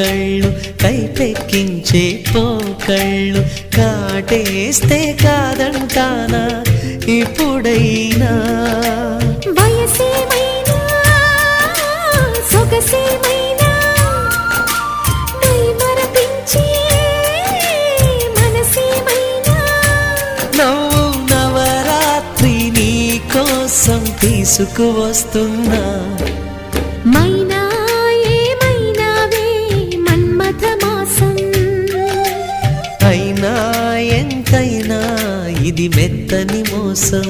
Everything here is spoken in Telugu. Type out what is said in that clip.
కళ్ళు కైపెక్కించే పోకళ్ళు కాటేస్తే కాదంటానా ఇప్పుడైనా వయసేమైనా సొగసేమైనా మరపించే మనసేమైనా నవ్వు నవరాత్రి నీ కోసం తీసుకువస్తున్నా మైనా ఏమైనావే మన్మథ మాసం అయినా ఎంతైనా ఇది మెత్తని మోసం